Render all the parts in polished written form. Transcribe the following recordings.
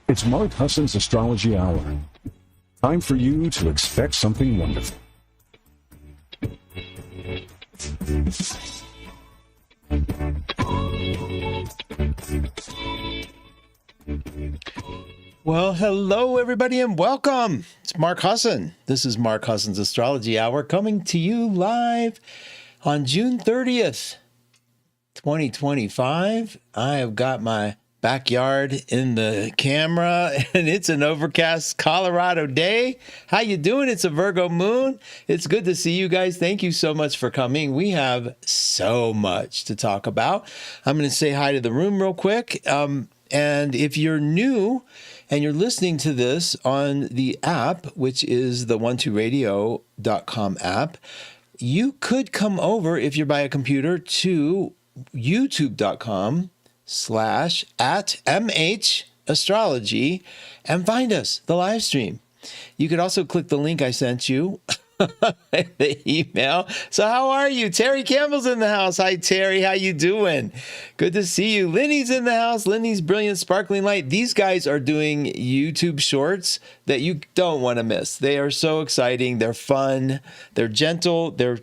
It's Mark Husson's Astrology Hour. Time for you to expect something wonderful. Well, hello, everybody, and welcome. It's Mark Husson. This is Mark Husson's Astrology Hour coming to you live on June 30th, 2025. I have got my backyard in the camera, and it's an overcast Colorado day. How you doing? It's a Virgo moon. It's good to see you guys. Thank you so much for coming. We have so much to talk about. I'm going to say hi to the room real quick. And if you're new and you're listening to this on the app, which is the 12radio.com app, you could come over, if you're by a computer, to youtube.com/@MH Astrology and find us, the live stream. You could also click the link I sent you, the email. So how are you? Terry Campbell's in the house. Hi, Terry. How you doing? Good to see you. Lenny's in the house. Lenny's Brilliant Sparkling Light. These guys are doing YouTube shorts that you don't want to miss. They are so exciting. They're fun. They're gentle. They're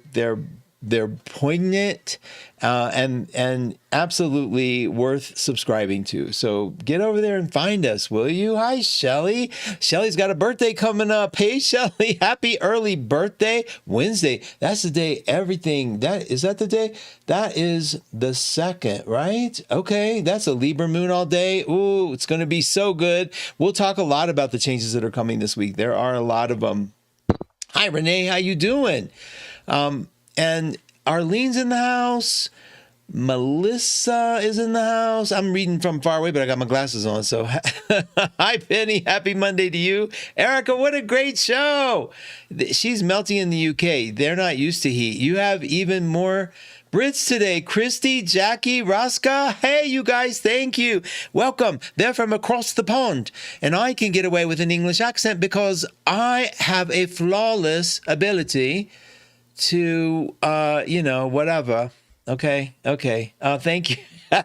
poignant, and absolutely worth subscribing to. So get over there and find us, will you? Hi, Shelly. Shelly's got a birthday coming up. Hey, Shelly, happy early birthday. Wednesday. That's the day everything. Is that the day? That is the 2nd, right? Okay, that's a Libra moon all day. Ooh, it's going to be so good. We'll talk a lot about the changes that are coming this week. There are a lot of them. Hi, Renee. How you doing? And Arlene's in the house. Melissa is in the house. I'm reading from far away, but I got my glasses on. So hi, Penny. Happy Monday to you. Erica, what a great show. She's melting in the UK. They're not used to heat. You have even more Brits today. Christy, Jackie, Raska. Hey, you guys, thank you. Welcome. They're from across the pond. And I can get away with an English accent because I have a flawless ability to, whatever. Okay. Thank you. Hi,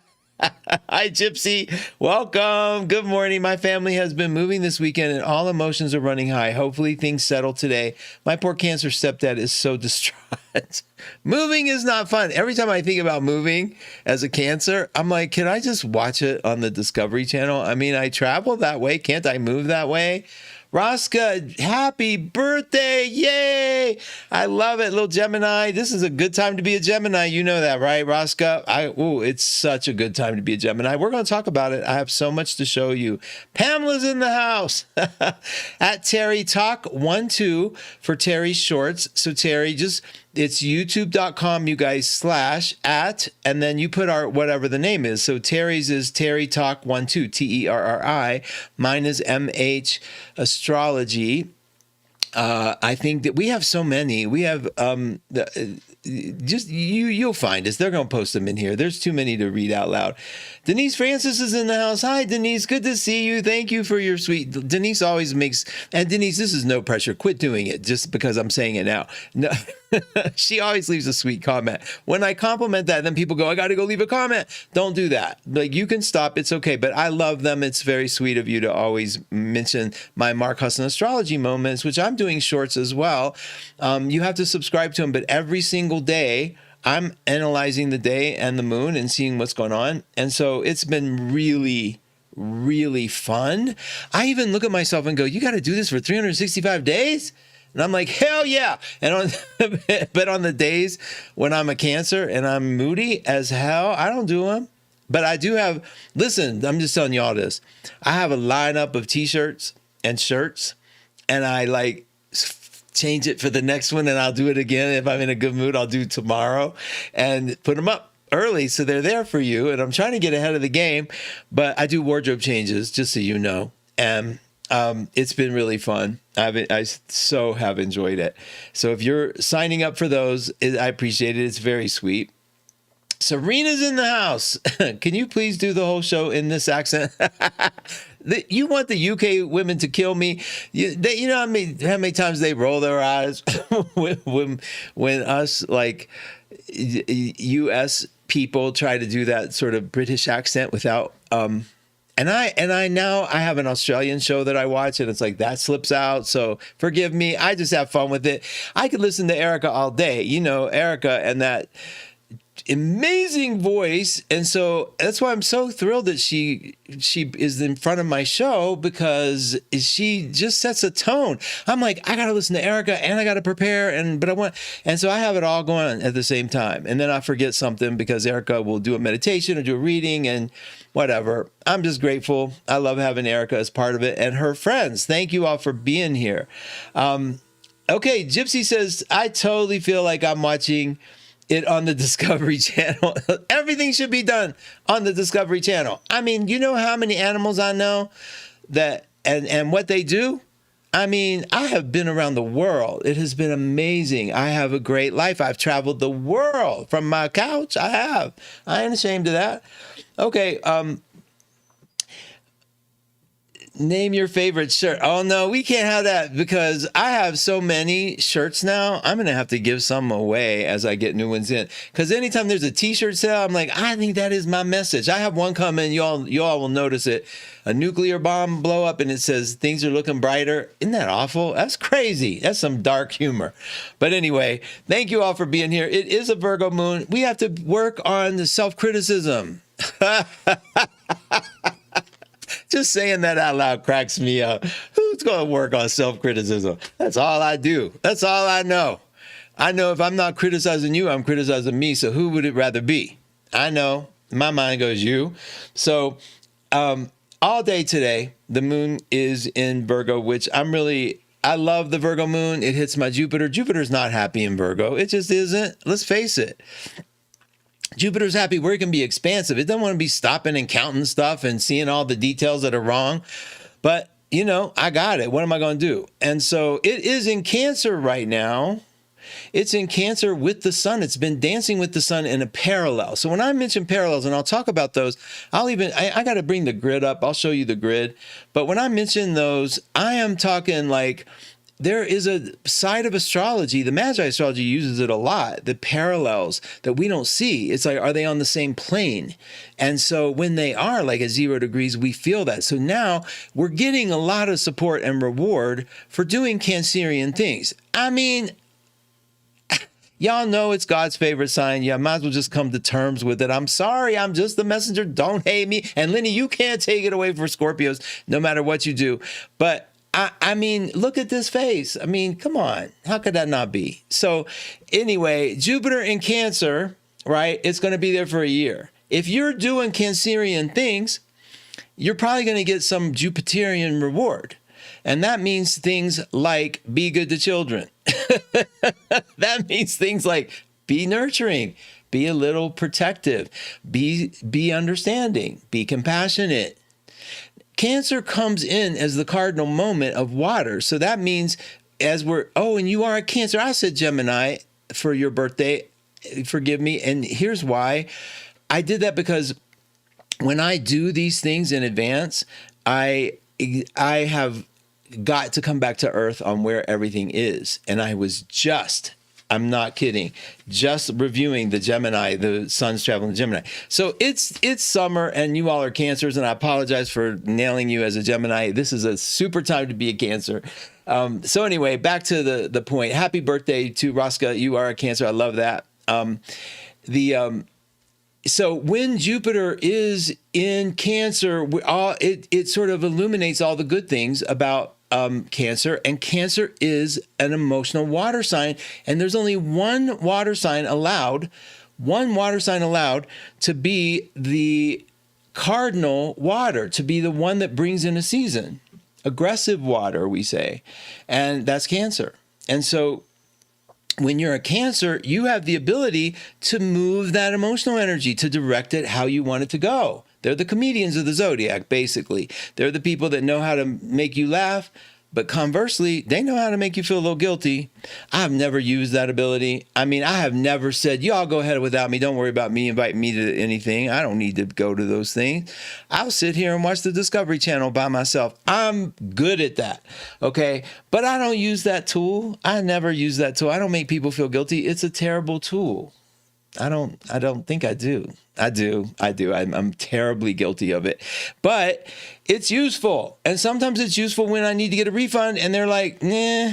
Gypsy. Welcome. Good morning. My family has been moving this weekend and all emotions are running high. Hopefully things settle today. My poor cancer stepdad is so distraught. Moving is not fun. Every time I think about moving as a cancer, I'm like, can I just watch it on the Discovery Channel? I mean, I travel that way. Can't I move that way? Raska, happy birthday. Yay. I love it. Little Gemini. This is a good time to be a Gemini. You know that, right, Raska? It's such a good time to be a Gemini. We're going to talk about it. I have so much to show you. Pamela's in the house. At Terry Talk 12 for Terry Shorts. So Terry, it's youtube.com, you guys, /@ and then you put our whatever the name is. So Terry's is Terry Talk 12, TERRI. Mine is MH Astrology. I think that we have so many. We have you'll find us. They're going to post them in here. There's too many to read out loud. Denise Francis is in the house. Hi, Denise. Good to see you. Thank you for your sweet. Denise always makes, and Denise, this is no pressure. Quit doing it just because I'm saying it now. No, she always leaves a sweet comment. When I compliment that, then people go, I got to go leave a comment. Don't do that. Like, you can stop. It's okay. But I love them. It's very sweet of you to always mention my Mark Husson Astrology moments, which I'm doing shorts as well. You have to subscribe to them, but every single day, I'm analyzing the day and the moon and seeing what's going on. And so it's been really, really fun. I even look at myself and go, you got to do this for 365 days? And I'm like, hell yeah. And but on the days when I'm a Cancer and I'm moody as hell, I don't do them. But I do have, listen, I'm just telling you all this. I have a lineup of t-shirts and shirts, and I change it for the next one, and I'll do it again. If I'm in a good mood, I'll do tomorrow and put them up early so they're there for you. And I'm trying to get ahead of the game, but I do wardrobe changes, just so you know. And it's been really fun. I so have enjoyed it. So if you're signing up for those, I appreciate it. It's very sweet. Serena's in the house. Can you please do the whole show in this accent? You want the UK women to kill me? You know how many times they roll their eyes when us US people try to do that sort of British accent without And I now I have an Australian show that I watch, and it's like that slips out. So forgive me. I just have fun with it. I could listen to Erica all day. You know, Erica and that amazing voice, and so that's why I'm so thrilled that she is in front of my show, because she just sets a tone. I'm like, I gotta listen to Erica and I gotta prepare, and so I have it all going on at the same time, and then I forget something because Erica will do a meditation or do a reading and whatever. I'm just grateful. I love having Erica as part of it, and her friends. Thank you all for being here. Okay, Gypsy says, I totally feel like I'm watching it on the Discovery Channel. Everything should be done on the Discovery Channel. I mean, you know how many animals I know that and what they do? I mean, I have been around the world. It has been amazing. I have a great life. I've traveled the world from my couch. I have. I ain't ashamed of that. Okay, name your favorite shirt. Oh, no, we can't have that because I have so many shirts now. I'm going to have to give some away as I get new ones in. Because anytime there's a t-shirt sale, I'm like, I think that is my message. I have one coming. You all will notice it. A nuclear bomb blow up and it says things are looking brighter. Isn't that awful? That's crazy. That's some dark humor. But anyway, thank you all for being here. It is a Virgo moon. We have to work on the self-criticism. Just saying that out loud cracks me up. Who's going to work on self-criticism? That's all I do. That's all I know. I know if I'm not criticizing you, I'm criticizing me. So who would it rather be? I know. My mind goes you. So all day today, the moon is in Virgo, which I love the Virgo moon. It hits my Jupiter. Jupiter's not happy in Virgo. It just isn't. Let's face it. Jupiter's happy where it can be expansive. It doesn't want to be stopping and counting stuff and seeing all the details that are wrong. But, you know, I got it. What am I going to do? And so it is in Cancer right now. It's in Cancer with the sun. It's been dancing with the sun in a parallel. So when I mention parallels, and I'll talk about those, I got to bring the grid up. I'll show you the grid. But when I mention those, I am talking like, there is a side of astrology, the Magi astrology uses it a lot, the parallels that we don't see. It's like, are they on the same plane? And so when they are like at 0 degrees, we feel that. So now we're getting a lot of support and reward for doing Cancerian things. I mean, y'all know it's God's favorite sign. Yeah, might as well just come to terms with it. I'm sorry. I'm just the messenger. Don't hate me. And Lenny, you can't take it away for Scorpios, no matter what you do. But I mean, look at this face. I mean, come on. How could that not be? So anyway, Jupiter in Cancer, right? It's going to be there for a year. If you're doing Cancerian things, you're probably going to get some Jupiterian reward. And that means things like be good to children. That means things like be nurturing, be a little protective, be understanding, be compassionate. Cancer comes in as the cardinal moment of water. So that means and you are a Cancer. I said Gemini for your birthday. Forgive me. And here's why. I did that because when I do these things in advance, I have got to come back to earth on where everything is. And I'm not kidding, just reviewing the Gemini, the sun's traveling to Gemini. So it's summer and you all are Cancers, and I apologize for nailing you as a Gemini. This is a super time to be a Cancer. So anyway, back to the point. Happy birthday to Raska. You are a Cancer. I love that. So when Jupiter is in Cancer, it sort of illuminates all the good things about Cancer, and Cancer is an emotional water sign, and there's only one water sign allowed to be the cardinal water, to be the one that brings in a season. Aggressive water, we say, and that's Cancer. And so when you're a Cancer, you have the ability to move that emotional energy, to direct it how you want it to go. They're the comedians of the zodiac, basically. They're the people that know how to make you laugh, but conversely, they know how to make you feel a little guilty. I've never used that ability. I mean, I have never said, y'all go ahead without me. Don't worry about me. Invite me to anything. I don't need to go to those things. I'll sit here and watch the Discovery Channel by myself. I'm good at that, okay? But I don't use that tool. I never use that tool. I don't make people feel guilty. It's a terrible tool. I don't think I do. I do. I'm terribly guilty of it, but it's useful. And sometimes it's useful when I need to get a refund and they're like, nah.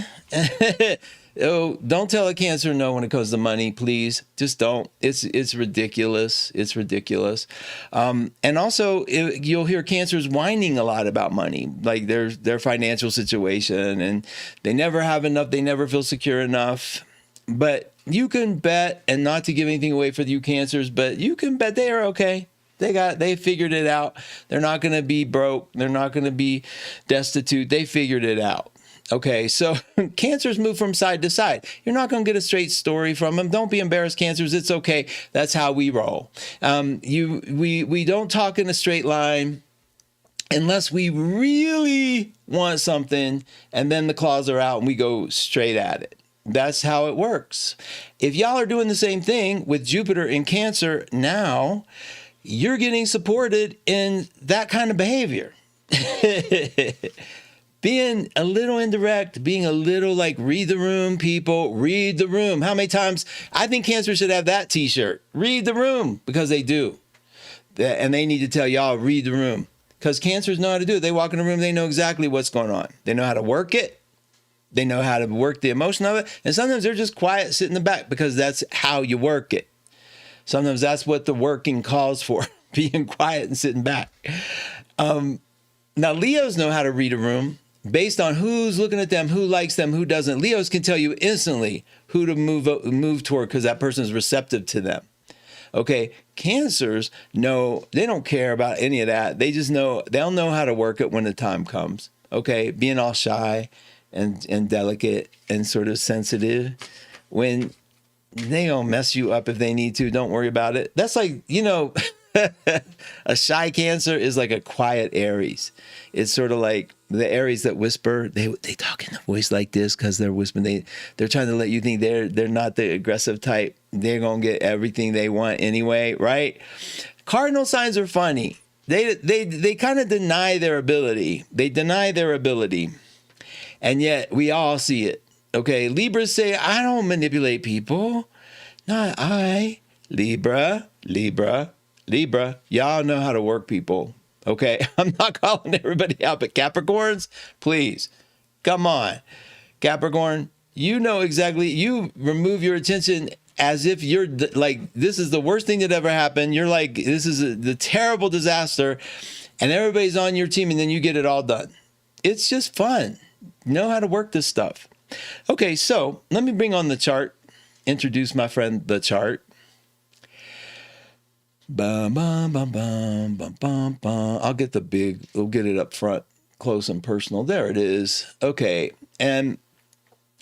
Oh, don't tell a Cancer no when it comes to money, please. Just don't. It's ridiculous. It's ridiculous. And also, you'll hear Cancers whining a lot about money, like their financial situation, and they never have enough. They never feel secure enough. But you can bet, and not to give anything away for you Cancers, but you can bet they are okay. They figured it out. They're not going to be broke. They're not going to be destitute. They figured it out. Okay, so Cancers move from side to side. You're not going to get a straight story from them. Don't be embarrassed, Cancers. It's okay. That's how we roll. We don't talk in a straight line unless we really want something, and then the claws are out and we go straight at it. That's how it works. If y'all are doing the same thing with Jupiter in Cancer now, you're getting supported in that kind of behavior. Being a little indirect, being a little like, read the room, people, read the room. How many times? I think Cancer should have that t-shirt. Read the room, because they do. And they need to tell y'all, read the room. Because Cancers know how to do it. They walk in the room, they know exactly what's going on. They know how to work it. They know how to work the emotion of it. And sometimes they're just quiet, sit in the back, because that's how you work it. Sometimes that's what the working calls for, being quiet and sitting back. Now, Leos know how to read a room. Based on who's looking at them, who likes them, who doesn't. Leos can tell you instantly who to move toward, because that person is receptive to them. Okay, Cancers know, they don't care about any of that. They just know, they'll know how to work it when the time comes. Okay, being all shy and delicate and sort of sensitive. When they gonna mess you up if they need to, don't worry about it. That's like, a shy Cancer is like a quiet Aries. It's sort of like the Aries that whisper. They talk in a voice like this because they're whispering. They're trying to let you think they're not the aggressive type. They're gonna get everything they want anyway, right? Cardinal signs are funny. They kind of deny their ability. They deny their ability, and yet we all see it. Okay, Libras say, I don't manipulate people. Not I. Libra. Y'all know how to work people. Okay, I'm not calling everybody out, but Capricorns, please, come on. Capricorn, you know exactly, you remove your attention as if you're like, this is the worst thing that ever happened. You're like, this is the terrible disaster, and everybody's on your team, and then you get it all done. It's just fun. Know how to work this stuff. Okay, so let me bring on the chart, introduce my friend, the chart. Bum, bum, bum, bum, bum, bum, bum. We'll get it up front, close and personal. There it is. Okay, and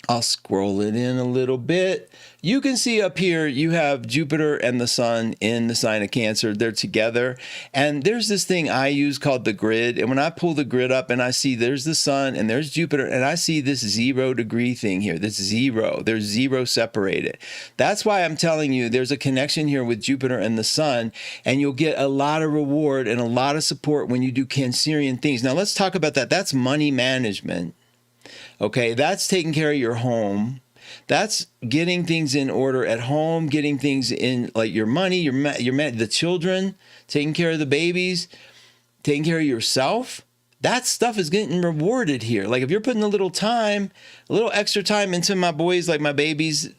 I'll scroll it in a little bit. You can see up here, you have Jupiter and the Sun in the sign of Cancer. They're together. And there's this thing I use called the grid. And when I pull the grid up and I see there's the Sun and there's Jupiter, and I see this 0 degree thing here, this zero, there's zero separated. That's why I'm telling you there's a connection here with Jupiter and the Sun, and you'll get a lot of reward and a lot of support when you do Cancerian things. Now let's talk about that. That's money management. Okay, that's taking care of your home. That's getting things in order at home, getting things in, like your money, the children, taking care of the babies, taking care of yourself. That stuff is getting rewarded here. Like if you're putting a little extra time into my boys, like my babies.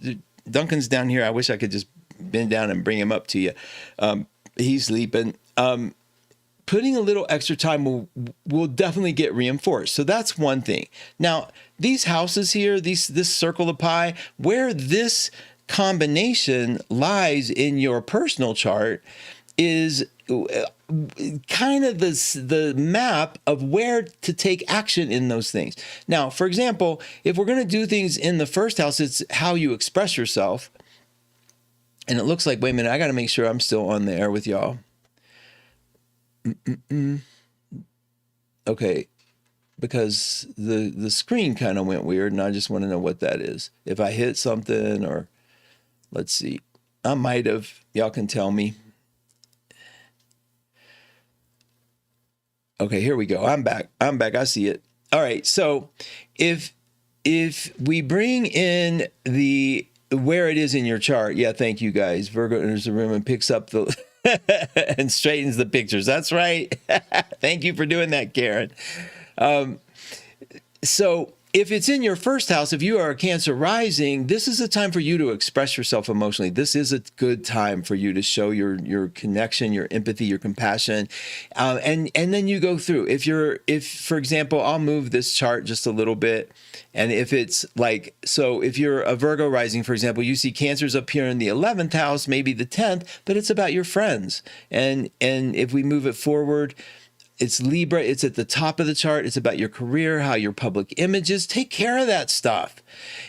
Duncan's down here. I wish I could just bend down and bring him up to you. He's sleeping. Putting a little extra time will definitely get reinforced. So that's one thing. Now, these houses here, this circle of pie, where this combination lies in your personal chart is kind of the map of where to take action in those things. Now, for example, if we're going to do things in the first house, it's how you express yourself. And it looks like, wait a minute, I got to make sure I'm still on the air with y'all. Okay, because the screen kind of went weird, and I just want to know what that is. If I hit something, or let's see, I might have. Y'all can tell me. Okay, here we go. I'm back. I see it. All right. So if we bring in the where it is in your chart. Yeah, thank you guys. Virgo enters the room and picks up the and straightens the pictures. That's right. Thank you for doing that, Karen. So if it's in your first house, if you are a Cancer rising, this is a time for you to express yourself emotionally. This is a good time for you to show your connection, your empathy, your compassion. And then you go through. If, for example, I'll move this chart just a little bit. And if it's like, so if you're a Virgo rising, for example, you see Cancers up here in the 11th house, maybe the 10th, but it's about your friends. And if we move it forward, it's Libra. It's at the top of the chart. It's about your career, how your public image is. Take care of that stuff.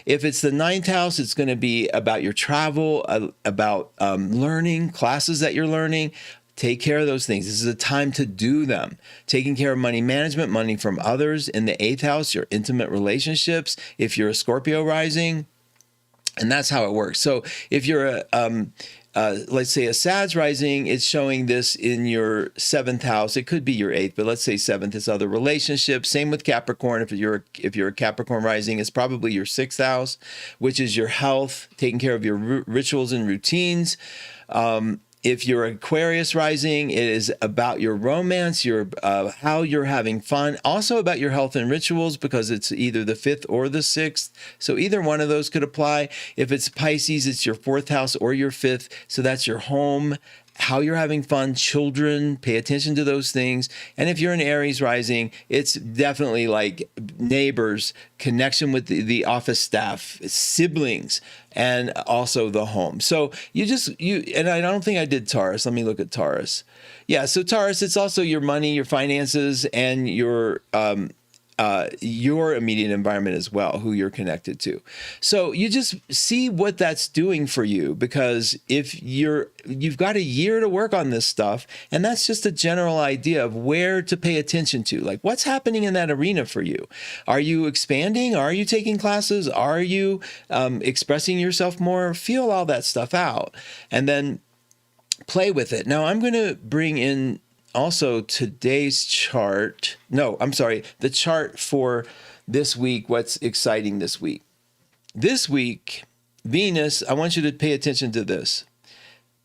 If it's the 9th house, it's going to be about your travel, about learning, classes that you're learning. Take care of those things. This is a time to do them. Taking care of money management, money from others. In the 8th house, your intimate relationships. If you're a Scorpio rising, and that's how it works. So if you're let's say a Sag rising, it's showing this in your 7th house. It could be your 8th, but let's say 7th is other relationships. Same with Capricorn. If you're a Capricorn rising, it's probably your 6th house, which is your health, taking care of your rituals and routines. If you're Aquarius rising, it is about your romance, how you're having fun, also about your health and rituals, because it's either the 5th or the 6th. So either one of those could apply. If it's Pisces, it's your 4th house or your 5th. So that's your home, how you're having fun, children, pay attention to those things. And if you're an Aries rising, it's definitely like neighbors, connection with the office staff, siblings, and also the home. So and I don't think I did Taurus. Let me look at Taurus. Yeah, so Taurus, it's also your money, your finances, and your immediate environment as well, who you're connected to. So you just see what that's doing for you, because if you've got a year to work on this stuff, and that's just a general idea of where to pay attention to, like what's happening in that arena for you. Are you expanding? Are you taking classes? Are you expressing yourself more? Feel all that stuff out and then play with it. Now I'm going to bring in also today's chart. No, I'm sorry. The chart for this week. What's exciting this week? This week, Venus, I want you to pay attention to this.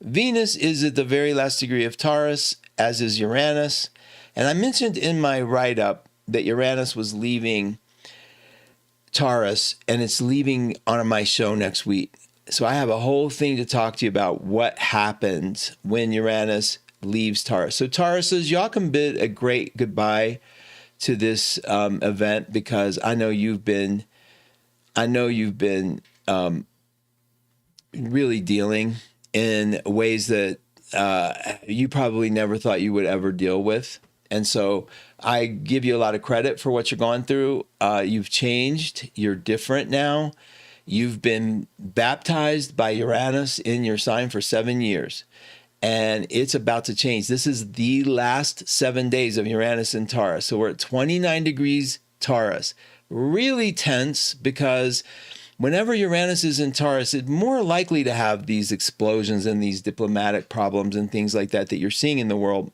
Venus is at the very last degree of Taurus, as is Uranus. And I mentioned in my write-up that Uranus was leaving Taurus, and it's leaving on my show next week. So I have a whole thing to talk to you about what happens when Uranus leaves Taurus. So Taurus says, y'all can bid a great goodbye to this event, because I know you've been really dealing in ways that you probably never thought you would ever deal with. And so I give you a lot of credit for what you're going through. You've changed. You're different now. You've been baptized by Uranus in your sign for 7 years. And it's about to change. This is the last 7 days of Uranus in Taurus. So we're at 29 degrees Taurus. Really tense, because whenever Uranus is in Taurus, it's more likely to have these explosions and these diplomatic problems and things like that you're seeing in the world.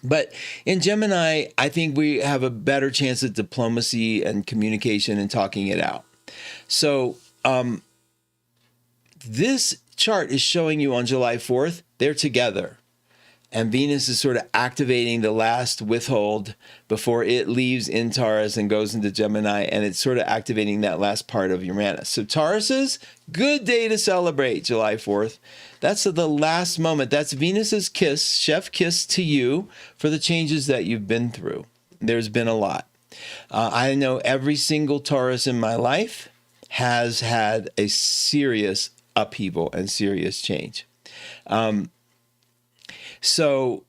But in Gemini, I think we have a better chance at diplomacy and communication and talking it out. So this chart is showing you on July 4th, they're together. And Venus is sort of activating the last withhold before it leaves in Taurus and goes into Gemini. And it's sort of activating that last part of Uranus. So Taurus's good day to celebrate July 4th. That's the last moment. That's Venus's kiss, chef kiss to you for the changes that you've been through. There's been a lot. I know every single Taurus in my life has had a serious upheaval and serious change. So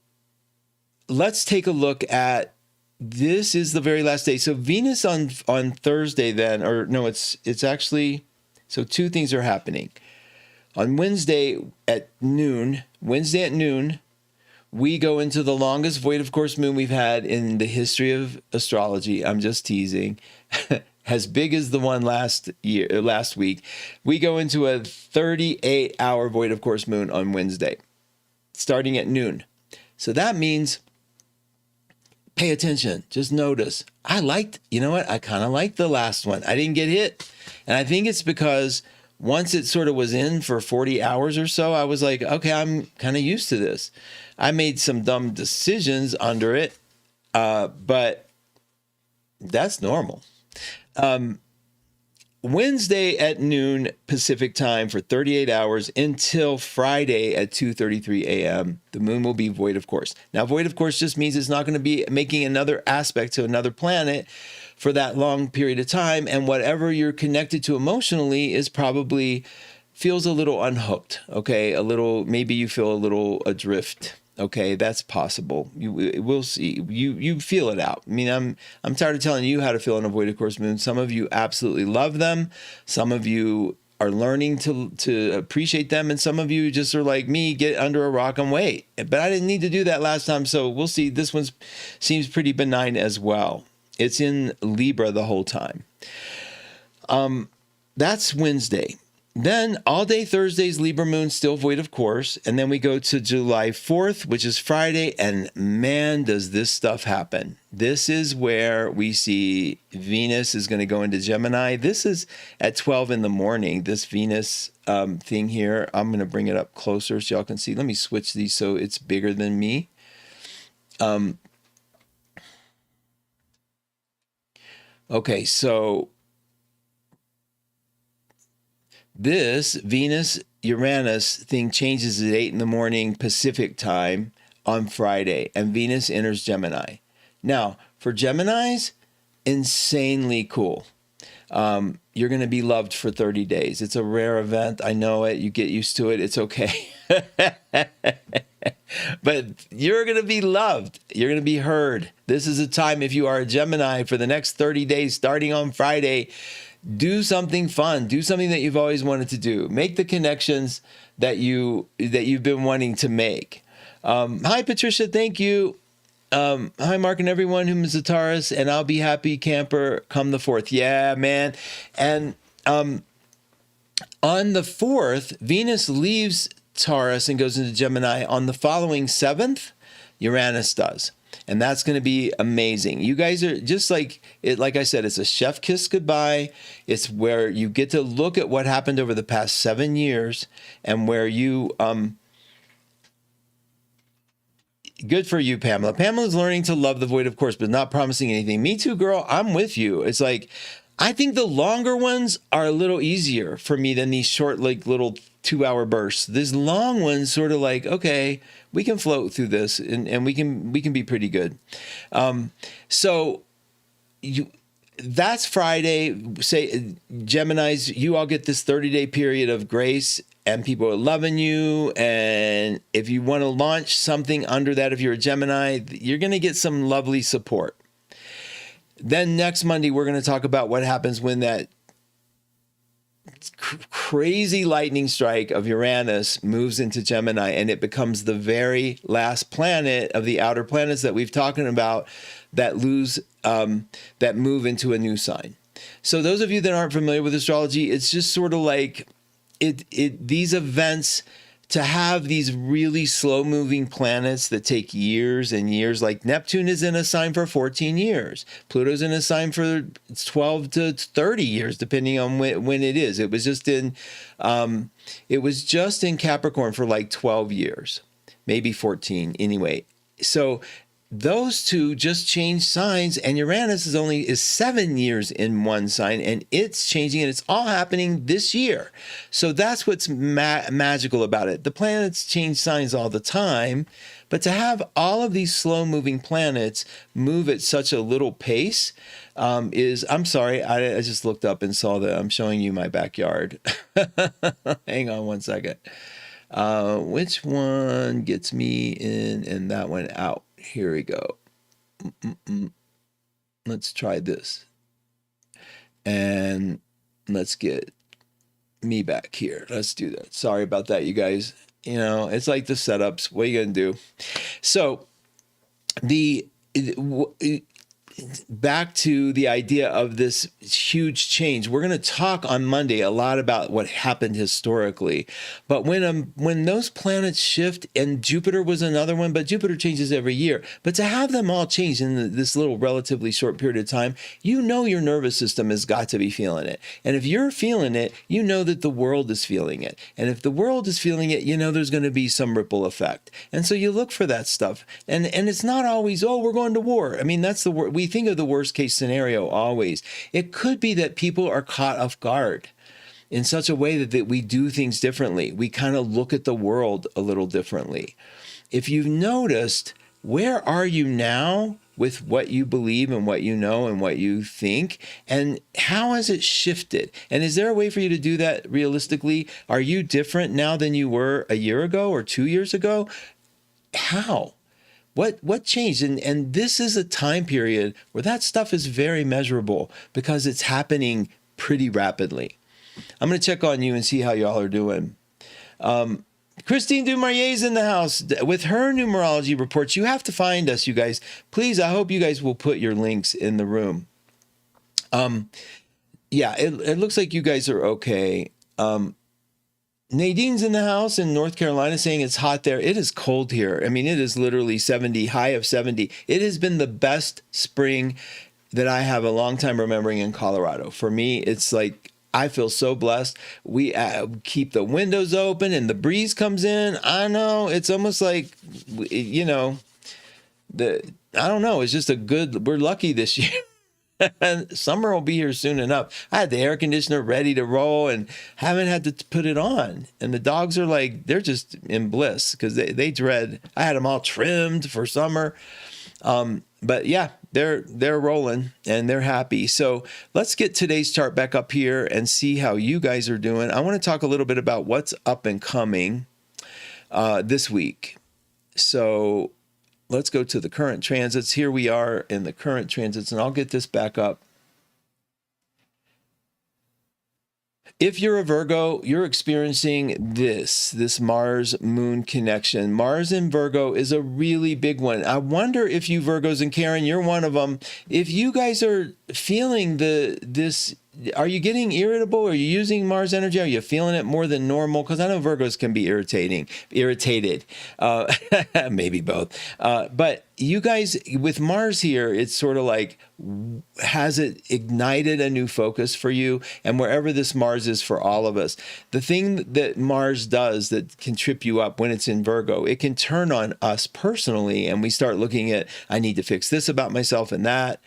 let's take a look at, this is the very last day. So Venus on Thursday then, or no, it's actually, so two things are happening. On Wednesday at noon, we go into the longest void of course moon we've had in the history of astrology. I'm just teasing. As big as the one last week. We go into a 38-hour void of course moon on Wednesday, starting at noon. So that means pay attention. Just notice. You know what? I kind of liked the last one. I didn't get hit. And I think it's because once it sort of was in for 40 hours or so, I was like, okay, I'm kind of used to this. I made some dumb decisions under it, but that's normal. Wednesday at noon Pacific time for 38 hours until Friday at 2:33 a.m. The moon will be void of course. Now, void of course just means it's not going to be making another aspect to another planet for that long period of time. And whatever you're connected to emotionally is probably feels a little unhooked. Okay. Maybe you feel a little adrift. Okay, that's possible. We'll see. You feel it out. I mean, I'm tired of telling you how to feel in a void of course moon. Some of you absolutely love them. Some of you are learning to appreciate them, and some of you just are like me, get under a rock and wait. But I didn't need to do that last time, so we'll see. This one seems pretty benign as well. It's in Libra the whole time. That's Wednesday. Then all day Thursday's Libra moon, still void of course. And then we go to July 4th, which is Friday. And man, does this stuff happen. This is where we see Venus is going to go into Gemini. This is at 12 in the morning, this Venus thing here. I'm going to bring it up closer so y'all can see. Let me switch these so it's bigger than me. Okay, so this Venus-Uranus thing changes at 8 in the morning Pacific time on Friday, and Venus enters Gemini. Now, for Geminis, insanely cool. You're going to be loved for 30 days. It's a rare event. I know it. You get used to it. It's okay. But you're going to be loved. You're going to be heard. This is a time, if you are a Gemini, for the next 30 days, starting on Friday, do something fun. Do something that you've always wanted to do. Make the connections that you've been wanting to make. Hi, Patricia. Thank you. Hi, Mark and everyone who's a Taurus, and I'll be happy camper come the 4th. Yeah, man. And on the 4th, Venus leaves Taurus and goes into Gemini. On the following 7th, Uranus does. And that's going to be amazing. You guys are just like it. Like I said, it's a chef kiss goodbye. It's where you get to look at what happened over the past 7 years, and where you good for you, Pamela. Pamela's learning to love the void, of course, but not promising anything. Me too, girl. I'm with you. It's like, I think the longer ones are a little easier for me than these short, like little 2-hour bursts. These long ones sort of like, okay, we can float through this and we can be pretty good. That's Friday. Say, Geminis, you all get this 30-day period of grace and people are loving you. And if you want to launch something under that, if you're a Gemini, you're going to get some lovely support. Then next Monday, we're going to talk about what happens when that crazy lightning strike of Uranus moves into Gemini, and it becomes the very last planet of the outer planets that we've talking about that that move into a new sign. So those of you that aren't familiar with astrology, it's just sort of like these events, to have these really slow moving planets that take years and years, like Neptune is in a sign for 14 years. Pluto's in a sign for 12 to 30 years, depending on when it is. It was just in Capricorn for like 12 years, maybe 14 anyway. So those two just changed signs, and Uranus is 7 years in one sign, and it's changing, and it's all happening this year. So that's what's magical about it. The planets change signs all the time, but to have all of these slow-moving planets move at such a little pace I'm sorry, I just looked up and saw that I'm showing you my backyard. Hang on one second. Which one gets me in and that one out? Here we go. Let's try this. And let's get me back here. Let's do that. Sorry about that, you guys. You know, it's like the setups. What are you going to do? So back to the idea of this huge change. We're going to talk on Monday a lot about what happened historically. But when those planets shift, and Jupiter was another one, but Jupiter changes every year. But to have them all change in this little relatively short period of time, you know your nervous system has got to be feeling it. And if you're feeling it, you know that the world is feeling it. And if the world is feeling it, you know there's going to be some ripple effect. And so you look for that stuff. And it's not always, oh, we're going to war. I mean, that's the word. We think of the worst case scenario always. It could be that people are caught off guard in such a way that we do things differently. We kind of look at the world a little differently. If you've noticed, where are you now with what you believe and what you know and what you think? And how has it shifted? And is there a way for you to do that realistically? Are you different now than you were a year ago or 2 years ago? How? What changed? And this is a time period where that stuff is very measurable because it's happening pretty rapidly. I'm going to check on you and see how y'all are doing. Christine Dumarier's in the house with her numerology reports. You have to find us, you guys. Please, I hope you guys will put your links in the room. Yeah, it looks like you guys are okay. Nadine's in the house in North Carolina saying it's hot there. It is cold here. I mean, it is literally 70, high of 70. It has been the best spring that I have a long time remembering in Colorado. For me, it's like, I feel so blessed. We keep the windows open and the breeze comes in. I know, it's almost like, you know, I don't know. It's just we're lucky this year. And summer will be here soon enough. I had the air conditioner ready to roll and haven't had to put it on. And the dogs are like, they're just in bliss because they dread. I had them all trimmed for summer. But yeah, they're rolling and they're happy. So let's get today's chart back up here and see how you guys are doing. I want to talk a little bit about what's up and coming this week. So let's go to the current transits. Here we are in the current transits, and I'll get this back up. If you're a Virgo, you're experiencing this Mars-Moon connection. Mars in Virgo is a really big one. I wonder if you Virgos, and Karen, you're one of them, if you guys are feeling this, are you getting irritable? Are you using Mars energy? Are you feeling it more than normal? Because I know Virgos can be irritated, maybe both. But you guys, with Mars here, it's sort of like, has it ignited a new focus for you? And wherever this Mars is for all of us, the thing that Mars does that can trip you up when it's in Virgo, it can turn on us personally, and we start looking at, I need to fix this about myself and that.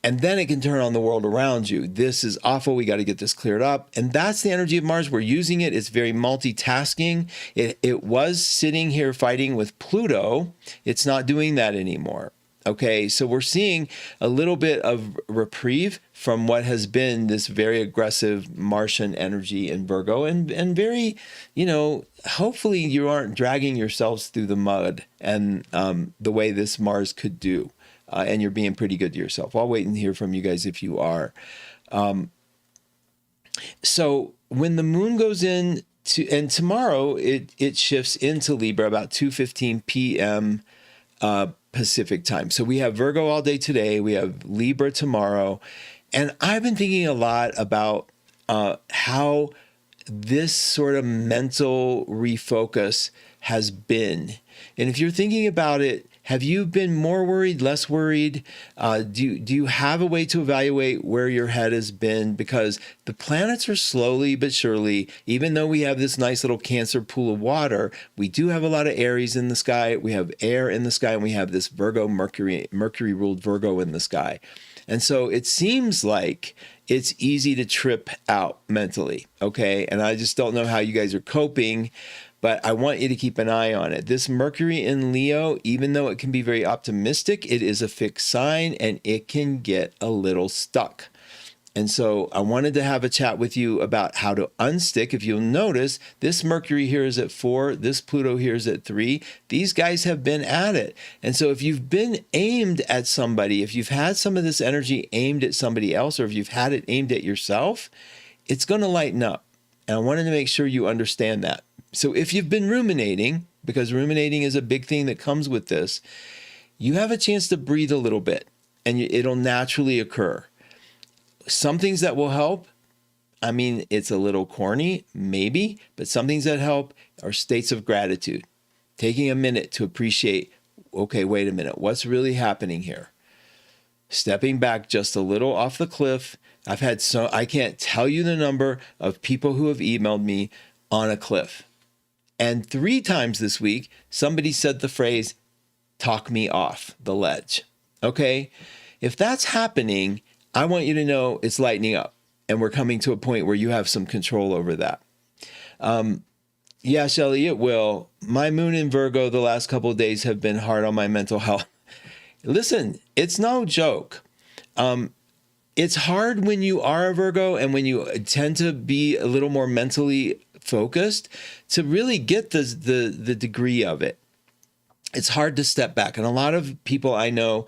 And then it can turn on the world around you. This is awful. We got to get this cleared up. And that's the energy of Mars. We're using it. It's very multitasking. It was sitting here fighting with Pluto. It's not doing that anymore. Okay, so we're seeing a little bit of reprieve from what has been this very aggressive Martian energy in Virgo, and very, you know, hopefully you aren't dragging yourselves through the mud and the way this Mars could do. And you're being pretty good to yourself. I'll wait and hear from you guys if you are. So when the moon goes in and tomorrow it shifts into Libra about 2:15 p.m. Pacific time. So we have Virgo all day today. We have Libra tomorrow. And I've been thinking a lot about how this sort of mental refocus has been. And if you're thinking about it, have you been more worried, less worried? Do you have a way to evaluate where your head has been? Because the planets are slowly but surely, even though we have this nice little Cancer pool of water, we do have a lot of Aries in the sky. We have air in the sky, and we have this Virgo, Mercury ruled Virgo in the sky. And so it seems like it's easy to trip out mentally, okay? And I just don't know how you guys are coping, but I want you to keep an eye on it. This Mercury in Leo, even though it can be very optimistic, it is a fixed sign and it can get a little stuck. And so I wanted to have a chat with you about how to unstick. If you'll notice, this Mercury here is at 4, this Pluto here is at 3. These guys have been at it. And so if you've been aimed at somebody, if you've had some of this energy aimed at somebody else, or if you've had it aimed at yourself, it's going to lighten up. And I wanted to make sure you understand that. So if you've been ruminating, because ruminating is a big thing that comes with this, you have a chance to breathe a little bit. and it'll naturally occur. Some things that will help, I mean, it's a little corny, maybe, but some things that help are states of gratitude. Taking a minute to appreciate, okay, wait a minute, what's really happening here? Stepping back just a little off the cliff. I can't tell you the number of people who have emailed me on a cliff. And 3 times this week, somebody said the phrase, talk me off the ledge. Okay? If that's happening, I want you to know it's lightening up. And we're coming to a point where you have some control over that. Yeah, Shelley, it will. My moon in Virgo the last couple of days have been hard on my mental health. Listen, it's no joke. It's hard when you are a Virgo and when you tend to be a little more mentally focused to really get the degree of it. It's hard to step back. And a lot of people I know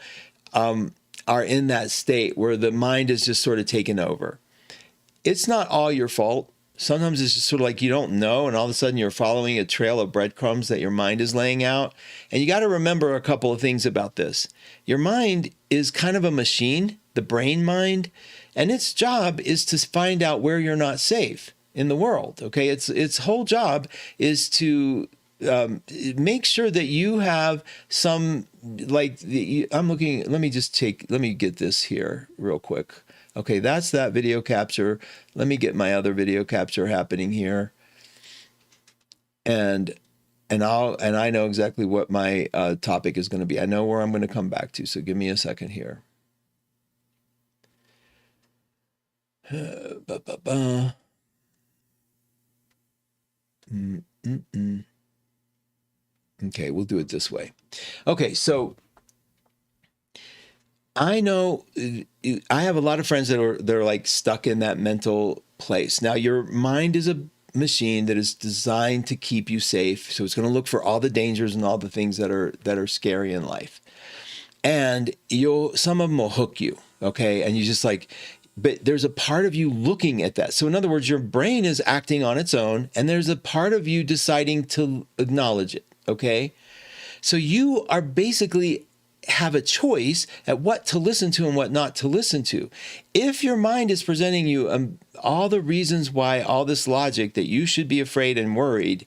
are in that state where the mind is just sort of taken over. It's not all your fault. Sometimes it's just sort of like you don't know, and all of a sudden you're following a trail of breadcrumbs that your mind is laying out. And you got to remember a couple of things about this. Your mind is kind of a machine, the brain mind, and its job is to find out where you're not safe in the world. Okay, its whole job is to make sure that you have some, I'm looking. Let me get this here real quick. Okay, that's that video capture. Let me get my other video capture happening here. And I know exactly what my topic is going to be. I know where I'm going to come back to. So give me a second here. Okay, we'll do it this way. Okay, so I know I have a lot of friends they're like stuck in that mental place. Now, your mind is a machine that is designed to keep you safe. So it's going to look for all the dangers and all the things that are scary in life. And some of them will hook you, okay? And you just but there's a part of you looking at that. So in other words, your brain is acting on its own, and there's a part of you deciding to acknowledge it, okay? So you are basically have a choice at what to listen to and what not to listen to. If your mind is presenting you all the reasons why, all this logic that you should be afraid and worried,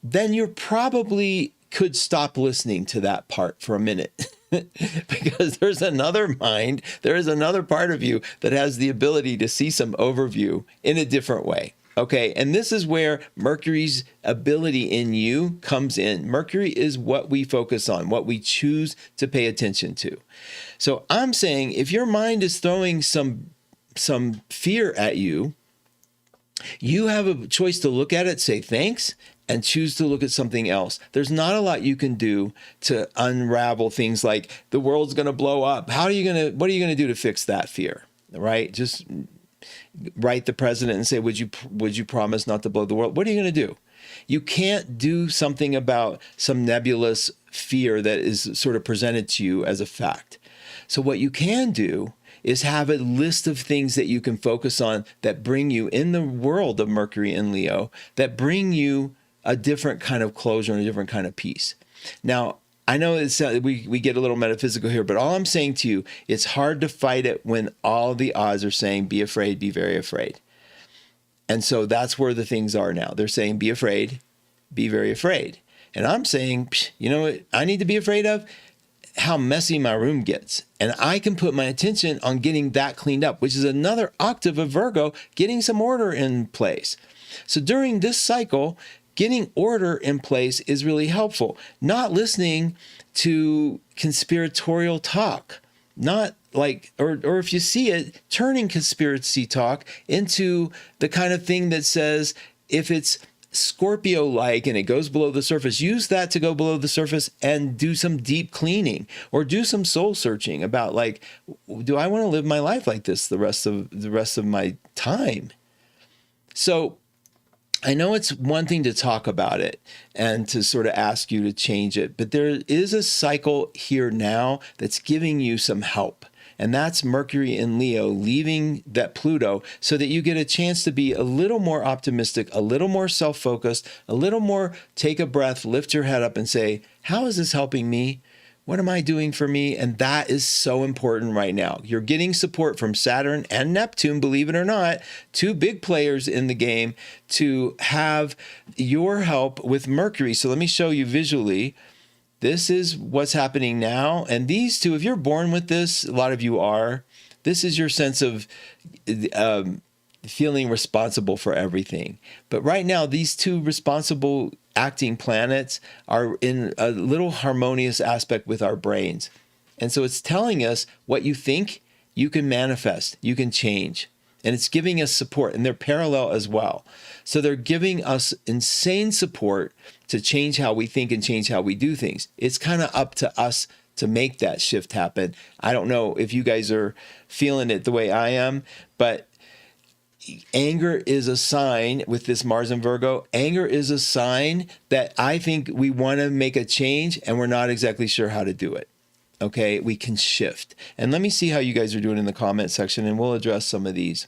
then you probably could stop listening to that part for a minute. Because there's another mind, there is another part of you that has the ability to see some overview in a different way. Okay, and this is where Mercury's ability in you comes in. Mercury is what we focus on, what we choose to pay attention to. So I'm saying if your mind is throwing some fear at you, you have a choice to look at it, say thanks, and choose to look at something else. There's not a lot you can do to unravel things like the world's going to blow up. What are you going to do to fix that fear? Right? Just write the president and say, would you promise not to blow the world? What are you going to do? You can't do something about some nebulous fear that is sort of presented to you as a fact. So what you can do is have a list of things that you can focus on that bring you in the world of Mercury and Leo, that bring you a different kind of closure and a different kind of peace. Now, I know we get a little metaphysical here, but all I'm saying to you, it's hard to fight it when all the odds are saying, be afraid, be very afraid. And so that's where the things are now. They're saying, be afraid, be very afraid. And I'm saying, you know what I need to be afraid of? How messy my room gets. And I can put my attention on getting that cleaned up, which is another octave of Virgo, getting some order in place. So during this cycle, getting order in place is really helpful. Not listening to conspiratorial talk, not like, or if you see it, turning conspiracy talk into the kind of thing that says, if it's Scorpio-like and it goes below the surface, use that to go below the surface and do some deep cleaning or do some soul searching about like, do I want to live my life like this the rest of my time? So I know it's one thing to talk about it and to sort of ask you to change it, but there is a cycle here now that's giving you some help. And that's Mercury in Leo leaving that Pluto so that you get a chance to be a little more optimistic, a little more self-focused, a little more take a breath, lift your head up and say, how is this helping me? What am I doing for me? And that is so important right now. You're getting support from Saturn and Neptune, believe it or not, two big players in the game, to have your help with Mercury. So let me show you visually. This is what's happening now. And these two, if you're born with this, a lot of you are, this is your sense of feeling responsible for everything. But right now, these two responsible acting planets are in a little harmonious aspect with our brains. And so it's telling us what you think, you can manifest, you can change. And it's giving us support, and they're parallel as well. So they're giving us insane support to change how we think and change how we do things. It's kind of up to us to make that shift happen. I don't know if you guys are feeling it the way I am, but anger is a sign with this Mars and Virgo. Anger is a sign that I think we want to make a change and we're not exactly sure how to do it. Okay, we can shift. And let me see how you guys are doing in the comment section, and we'll address some of these.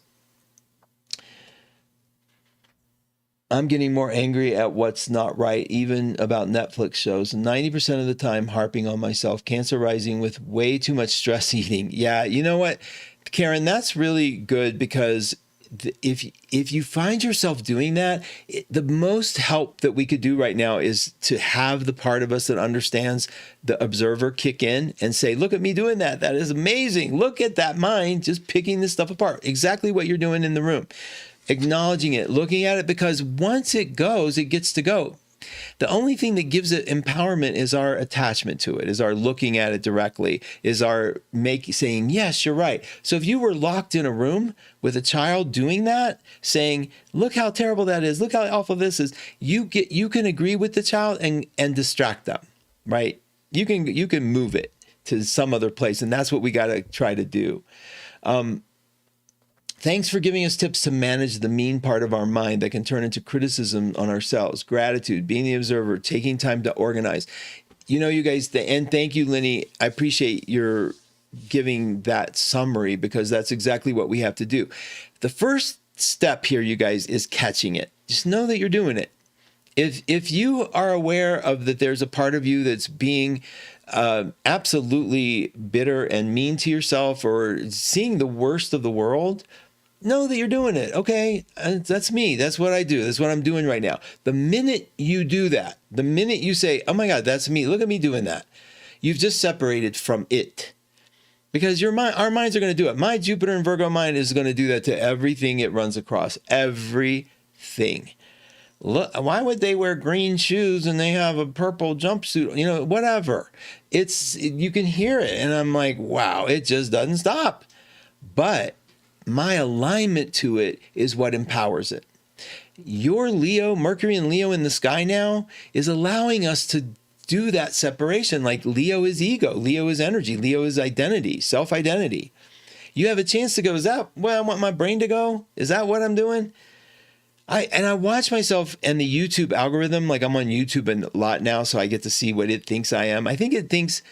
I'm getting more angry at what's not right, even about Netflix shows. 90% of the time harping on myself, Cancer rising with way too much stress eating. Yeah, you know what, Karen, that's really good, because if you find yourself doing that, the most help that we could do right now is to have the part of us that understands the observer kick in and say, look at me doing that. That is amazing. Look at that mind just picking this stuff apart. Exactly what you're doing in the room. Acknowledging it, looking at it, because once it goes, it gets to go. The only thing that gives it empowerment is our attachment to it, is our looking at it directly, is our saying, yes, you're right. So if you were locked in a room with a child doing that, saying, look how terrible that is, look how awful this is, you can agree with the child and distract them, right? You can move it to some other place, and that's what we got to try to do. Thanks for giving us tips to manage the mean part of our mind that can turn into criticism on ourselves. Gratitude, being the observer, taking time to organize. You know, you guys, and thank you, Lenny. I appreciate your giving that summary, because that's exactly what we have to do. The first step here, you guys, is catching it. Just know that you're doing it. If you are aware of that there's a part of you that's being absolutely bitter and mean to yourself, or seeing the worst of the world, know that you're doing it. Okay, that's me. That's what I do. That's what I'm doing right now. The minute you do that, the minute you say, oh my God, that's me, look at me doing that, you've just separated from it. Because our minds are going to do it. My Jupiter and Virgo mind is going to do that to everything it runs across. Everything. Look, why would they wear green shoes and they have a purple jumpsuit? You know, whatever. You can hear it. And I'm like, wow, it just doesn't stop. But my alignment to it is what empowers it. Your Leo, Mercury and Leo in the sky now, is allowing us to do that separation. Like Leo is ego, Leo is energy, Leo is identity, self-identity. You have a chance to go, is that where I want my brain to go? Is that what I'm doing? I watch myself and the YouTube algorithm, like I'm on YouTube a lot now, so I get to see what it thinks I am. I think it thinks,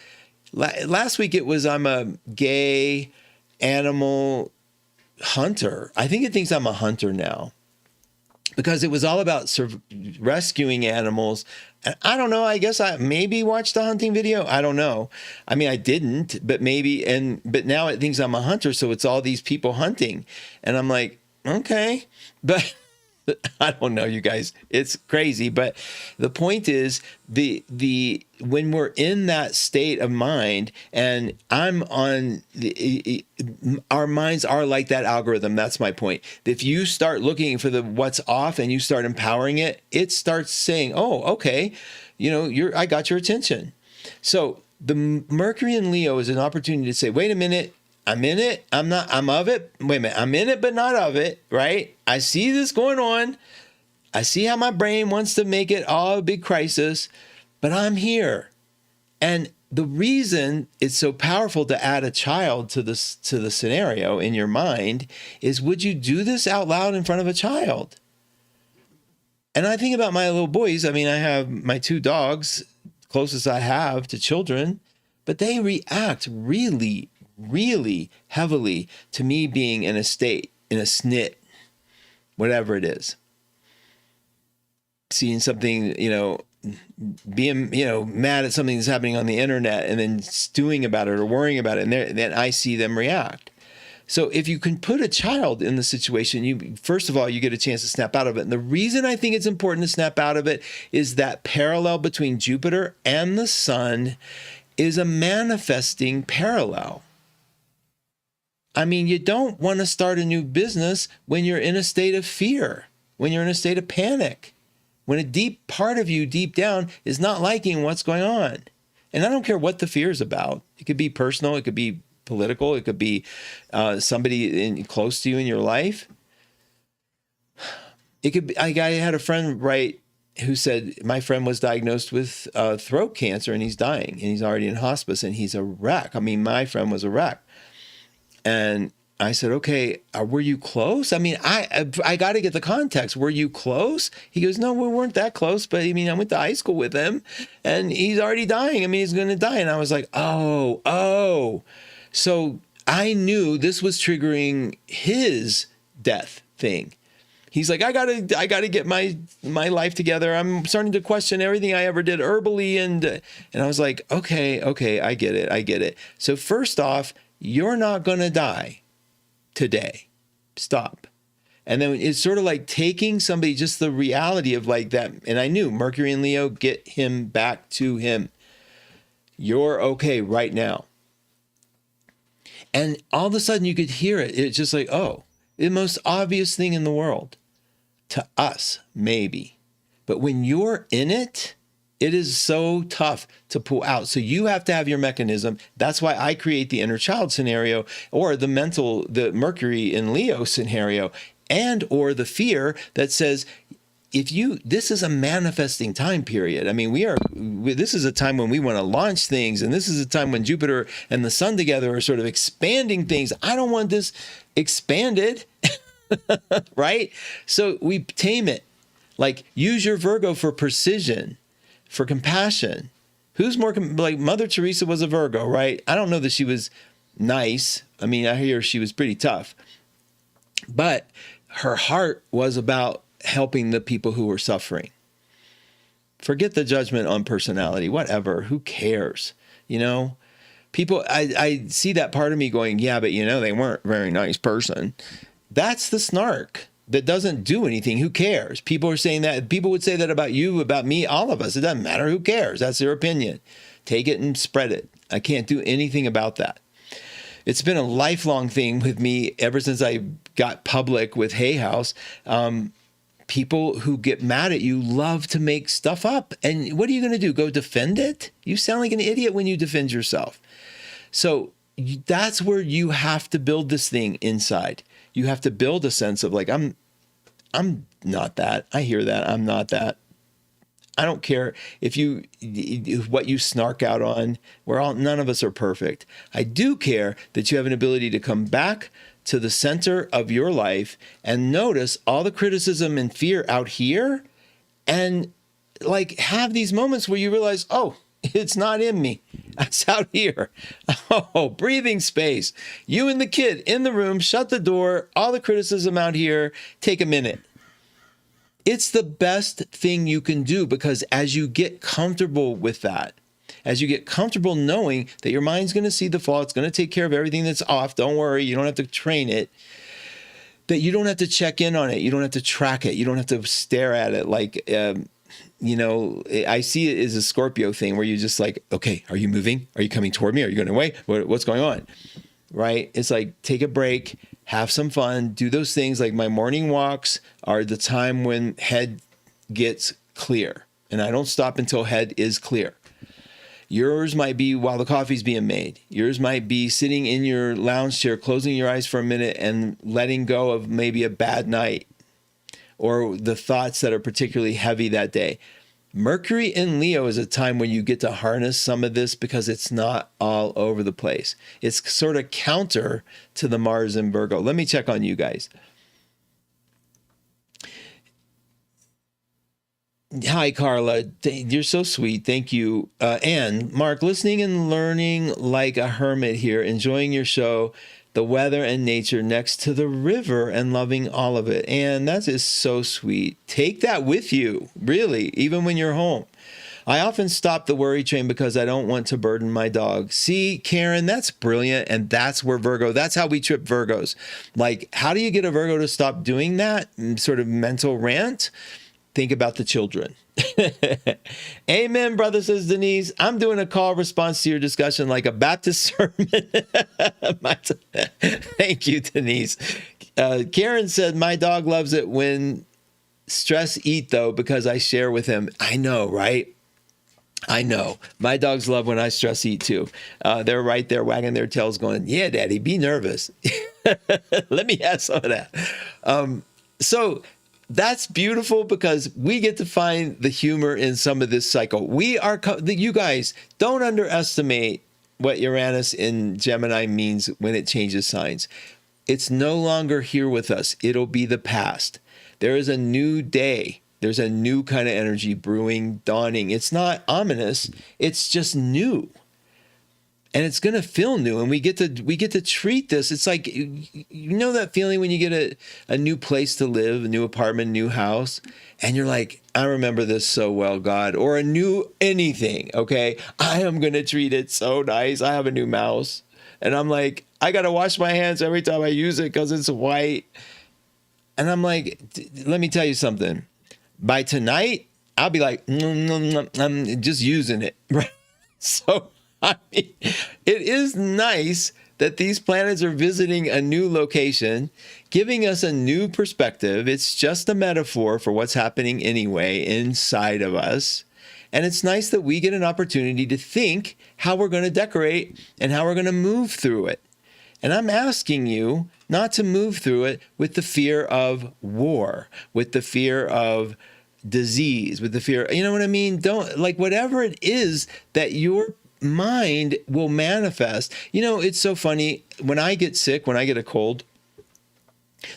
last week it was I'm a gay animal hunter. I think it thinks I'm a hunter now, because it was all about rescuing animals. And I don't know, I guess I maybe watched a hunting video. I don't know. I mean, I didn't, but maybe, but now it thinks I'm a hunter. So it's all these people hunting. And I'm like, okay, but I don't know, you guys, it's crazy. But the point is when we're in that state of mind, and our minds are like that algorithm. That's my point. If you start looking for what's off and you start empowering it, it starts saying, oh, okay, I got your attention. So the Mercury in Leo is an opportunity to say, wait a minute, I'm in it. I'm of it. Wait a minute. I'm in it, but not of it, right? I see this going on. I see how my brain wants to make it all a big crisis, but I'm here. And the reason it's so powerful to add a child to the scenario in your mind is, would you do this out loud in front of a child? And I think about my little boys. I mean, I have my two dogs, closest I have to children, but they react really, really heavily to me being in a snit, whatever it is. Seeing something, being, mad at something that's happening on the internet and then stewing about it or worrying about it. And then I see them react. So if you can put a child in the situation, first of all, you get a chance to snap out of it. And the reason I think it's important to snap out of it is that parallel between Jupiter and the sun is a manifesting parallel. I mean, you don't want to start a new business when you're in a state of fear, when you're in a state of panic, when a deep part of you deep down is not liking what's going on. And I don't care what the fear is about. It could be personal. It could be political. It could be somebody close to you in your life. It could be, I had a friend write who said, my friend was diagnosed with throat cancer and he's dying and he's already in hospice and he's a wreck. I mean, my friend was a wreck. And I said, okay, were you close? I mean, I got to get the context. Were you close? He goes, no, we weren't that close. But I mean, I went to high school with him and he's already dying. I mean, he's going to die. And I was like, oh. So I knew this was triggering his death thing. He's like, I gotta get my life together. I'm starting to question everything I ever did herbally. And I was like, okay, I get it. So first off, you're not going to die today. Stop. And then it's sort of like taking somebody, just the reality of like that. And I knew Mercury and Leo, get him back to him. You're okay right now. And all of a sudden you could hear it. It's just like, oh, the most obvious thing in the world to us, maybe. But when you're in it, it is so tough to pull out. So you have to have your mechanism. That's why I create the inner child scenario or the Mercury in Leo scenario and or the fear that says, this is a manifesting time period. I mean, this is a time when we want to launch things. And this is a time when Jupiter and the sun together are sort of expanding things. I don't want this expanded, right? So we tame it. Like use your Virgo for precision, for compassion. Who's more, like Mother Teresa was a Virgo, right? I don't know that she was nice. I mean, I hear she was pretty tough. But her heart was about helping the people who were suffering. Forget the judgment on personality, whatever, who cares? People, I see that part of me going, yeah, but they weren't a very nice person. That's the snark that doesn't do anything. Who cares? People are saying that. People would say that about you, about me, all of us. It doesn't matter. Who cares? That's their opinion. Take it and spread it. I can't do anything about that. It's been a lifelong thing with me ever since I got public with Hay House. People who get mad at you love to make stuff up. And what are you going to do? Go defend it? You sound like an idiot when you defend yourself. So that's where you have to build this thing inside. You have to build a sense of like, I'm not that. I hear that. I'm not that. I don't care what you snark out on. None of us are perfect. I do care that you have an ability to come back to the center of your life and notice all the criticism and fear out here and like have these moments where you realize, oh, it's not in me. It's out here. Oh, breathing space. You and the kid in the room, shut the door, all the criticism out here, take a minute. It's the best thing you can do because as you get comfortable with that, as you get comfortable knowing that your mind's going to see the fault, it's going to take care of everything that's off. Don't worry. You don't have to train it. That you don't have to check in on it. You don't have to track it. You don't have to stare at it like, I see it as a Scorpio thing where you're just like, okay, are you moving? Are you coming toward me? Are you going away? What's going on? Right? It's like, take a break, have some fun, do those things. Like my morning walks are the time when head gets clear. And I don't stop until head is clear. Yours might be while the coffee's being made. Yours might be sitting in your lounge chair, closing your eyes for a minute and letting go of maybe a bad night or the thoughts that are particularly heavy that day. Mercury in Leo is a time when you get to harness some of this because it's not all over the place. It's sort of counter to the Mars in Virgo. Let me check on you guys. Hi, Carla. You're so sweet. Thank you. And Mark, listening and learning like a hermit here, enjoying your show, the weather and nature next to the river and loving all of it. And that is so sweet. Take that with you, really, even when you're home. I often stop the worry train because I don't want to burden my dog. See, Karen, that's brilliant. And that's where that's how we trip Virgos. Like, how do you get a Virgo to stop doing that sort of mental rant? Think about the children. Amen, brother, says Denise. I'm doing a call response to your discussion like a Baptist sermon. Thank you, Denise. Karen said, my dog loves it when stress eat, though, because I share with him. I know, right? I know. My dogs love when I stress eat, too. They're right there wagging their tails going, yeah, daddy, be nervous. Let me have some of that. So that's beautiful because we get to find the humor in some of this cycle. You guys, don't underestimate what Uranus in Gemini means when it changes signs. It's no longer here with us. It'll be the past. There is a new day. There's a new kind of energy brewing, dawning. It's not ominous. It's just new. And it's going to feel new, and we get to treat this. It's like, you know that feeling when you get a new place to live, a new apartment, new house, and you're like, I remember this so well, God, or a new anything, okay? I am going to treat it so nice. I have a new mouse, and I'm like, I got to wash my hands every time I use it because it's white. And I'm like, let me tell you something. By tonight, I'll be like, I'm just using it, right? So, I mean, it is nice that these planets are visiting a new location, giving us a new perspective. It's just a metaphor for what's happening anyway inside of us. And it's nice that we get an opportunity to think how we're going to decorate and how we're going to move through it. And I'm asking you not to move through it with the fear of war, with the fear of disease, with the fear, you know what I mean? Don't, like, whatever it is that your mind will manifest. You know, it's so funny. When I get sick, when I get a cold,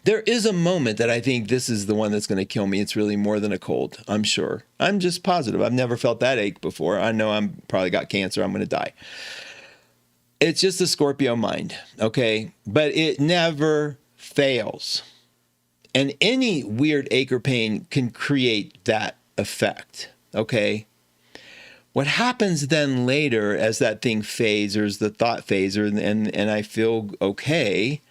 there is a moment that I think this is the one that's going to kill me. It's really more than a cold, I'm sure. I'm just positive. I've never felt that ache before. I know I'm probably got cancer. I'm going to die. It's just a Scorpio mind, okay? But it never fails. And any weird ache or pain can create that effect, okay? What happens then later as that thing fades, or as the thought fades, and I feel okay,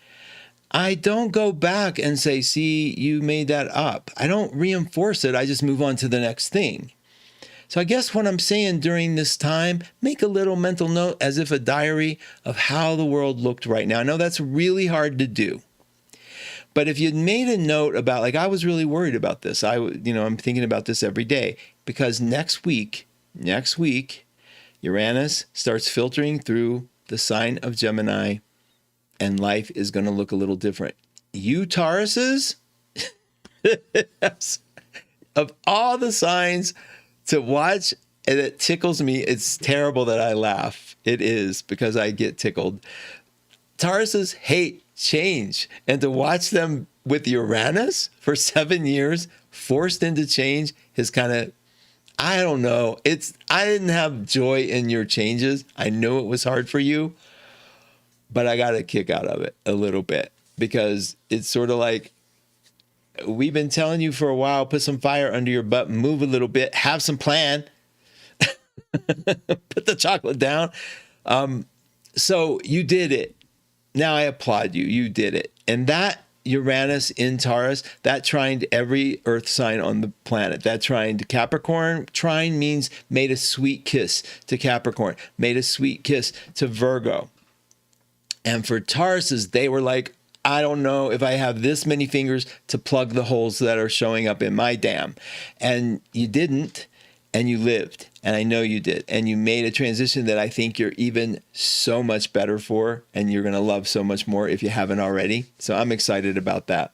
I don't go back and say, see, you made that up. I don't reinforce it. I just move on to the next thing. So I guess what I'm saying during this time, make a little mental note as if a diary of how the world looked right now. I know that's really hard to do. But if you'd made a note about, like, I was really worried about this. I'm thinking about this every day because next week, Uranus starts filtering through the sign of Gemini, and life is going to look a little different. You Tauruses, of all the signs to watch, and it tickles me. It's terrible that I laugh. It is, because I get tickled. Tauruses hate change, and to watch them with Uranus for 7 years forced into change is kind of, I don't know. I didn't have joy in your changes. I know it was hard for you, but I got a kick out of it a little bit because it's sort of like, we've been telling you for a while, put some fire under your butt, move a little bit, have some plan, put the chocolate down. So you did it. Now I applaud you. You did it. And that Uranus in Taurus, that trined every earth sign on the planet. That trined Capricorn. Trine means made a sweet kiss to Capricorn, made a sweet kiss to Virgo. And for Tauruses, they were like, I don't know if I have this many fingers to plug the holes that are showing up in my dam. And you didn't, and you lived. And I know you did. And you made a transition that I think you're even so much better for, and you're going to love so much more if you haven't already. So I'm excited about that.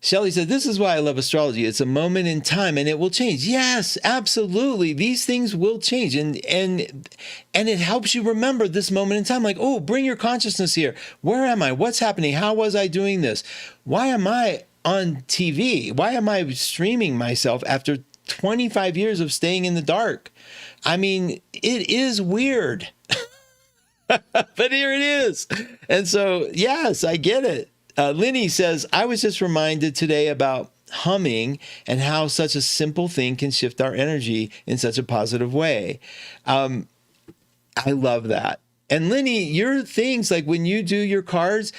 Shelley said, this is why I love astrology. It's a moment in time and it will change. Yes, absolutely. These things will change. And it helps you remember this moment in time. Like, oh, bring your consciousness here. Where am I? What's happening? How was I doing this? Why am I on TV? Why am I streaming myself after 25 years of staying in the dark? I mean, it is weird, but here it is. And so, yes, I get it. Linny says, I was just reminded today about humming, and how such a simple thing can shift our energy in such a positive way. I love that. And Lenny, your things, like when you do your cards,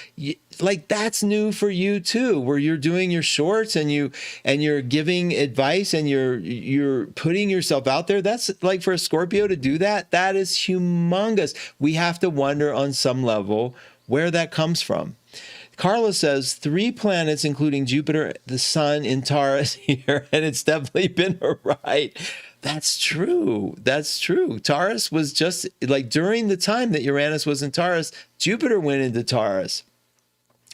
like that's new for you too, where you're doing your shorts and you're giving advice and you're putting yourself out there. That's like, for a Scorpio to do that, that is humongous. We have to wonder on some level where that comes from. Carla says 3 planets, including Jupiter, the Sun in Taurus here, and it's definitely been right. That's true. That's true. Taurus was just like during the time that Uranus was in Taurus, Jupiter went into Taurus.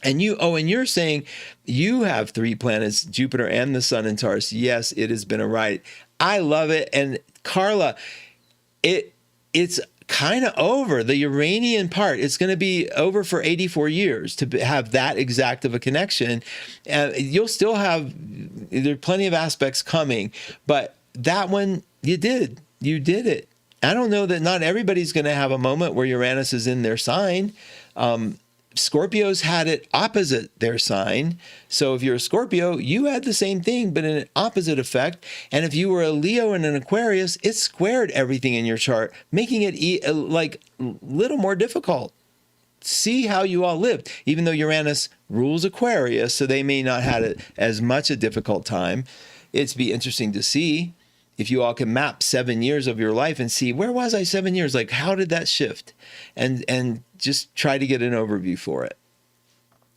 And you're saying you have 3 planets, Jupiter and the Sun in Taurus. Yes, it has been a ride. I love it. And Carla, it's kind of over. The Uranian part, it's going to be over for 84 years to have that exact of a connection. You'll still have, there are plenty of aspects coming, but that one, you did it. I don't know that not everybody's going to have a moment where Uranus is in their sign. Scorpios had it opposite their sign. So if you're a Scorpio, you had the same thing, but in an opposite effect. And if you were a Leo and an Aquarius, it squared everything in your chart, making it like a little more difficult. See how you all lived, even though Uranus rules Aquarius, so they may not have it as much a difficult time. It'd be interesting to see if you all can map 7 years of your life and see, where was I 7 years? Like, how did that shift? And just try to get an overview for it.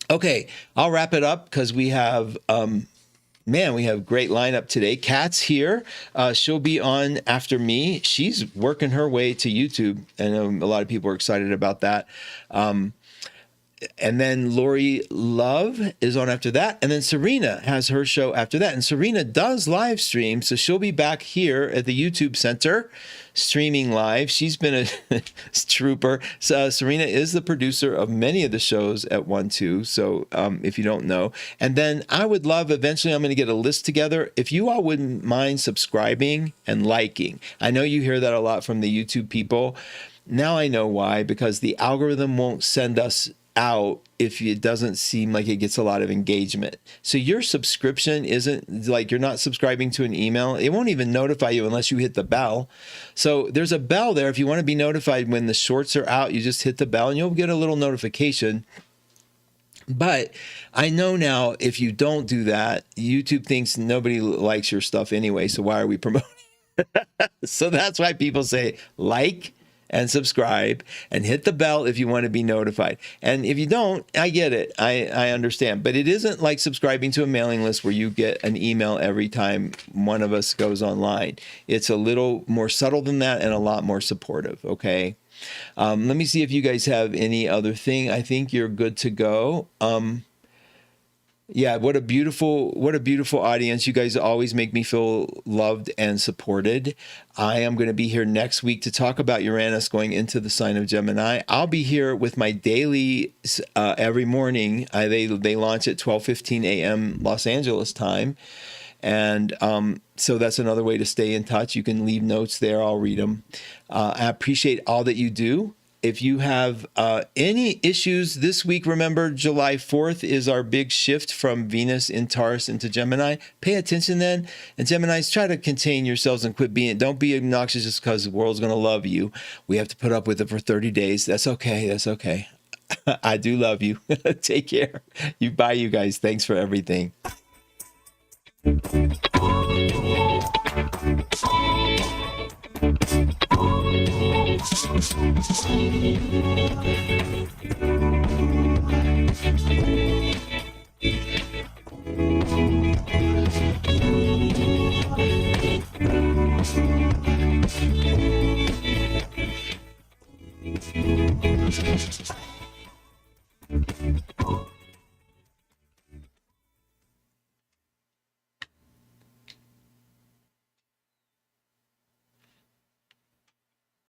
Okay, I'll wrap it up because we have, we have a great lineup today. Kat's here. She'll be on after me. She's working her way to YouTube, and a lot of people are excited about that. And then Lori Love is on after that. And then Serena has her show after that. And Serena does live stream. So she'll be back here at the YouTube Center streaming live. She's been a trooper. So Serena is the producer of many of the shows at 1-2. So if you don't know. And then I would love, eventually I'm going to get a list together. If you all wouldn't mind subscribing and liking. I know you hear that a lot from the YouTube people. Now I know why, because the algorithm won't send us out if it doesn't seem like it gets a lot of engagement. So your subscription isn't like, you're not subscribing to an email. It won't even notify you unless you hit the bell. So there's a bell there. If you want to be notified when the shorts are out, you just hit the bell and you'll get a little notification. But I know now, if you don't do that, YouTube thinks nobody likes your stuff anyway. So why are we promoting? So that's why people say like and subscribe and hit the bell if you want to be notified. And if you don't, I get it. I understand. But it isn't like subscribing to a mailing list where you get an email every time one of us goes online. It's a little more subtle than that and a lot more supportive. Okay. Let me see if you guys have any other thing. I think you're good to go. Yeah, what a beautiful audience. You guys always make me feel loved and supported. I am going to be here next week to talk about Uranus going into the sign of Gemini. I'll be here with my daily every morning. They launch at 12:15 a.m. Los Angeles time. And so that's another way to stay in touch. You can leave notes there. I'll read them. I appreciate all that you do. If you have any issues this week, remember July 4th is our big shift from Venus in Taurus into Gemini. Pay attention then. And Geminis, try to contain yourselves and quit being, don't be obnoxious just because the world's going to love you. We have to put up with it for 30 days. That's okay. That's okay. I do love you. Take care. Bye, you guys. Thanks for everything.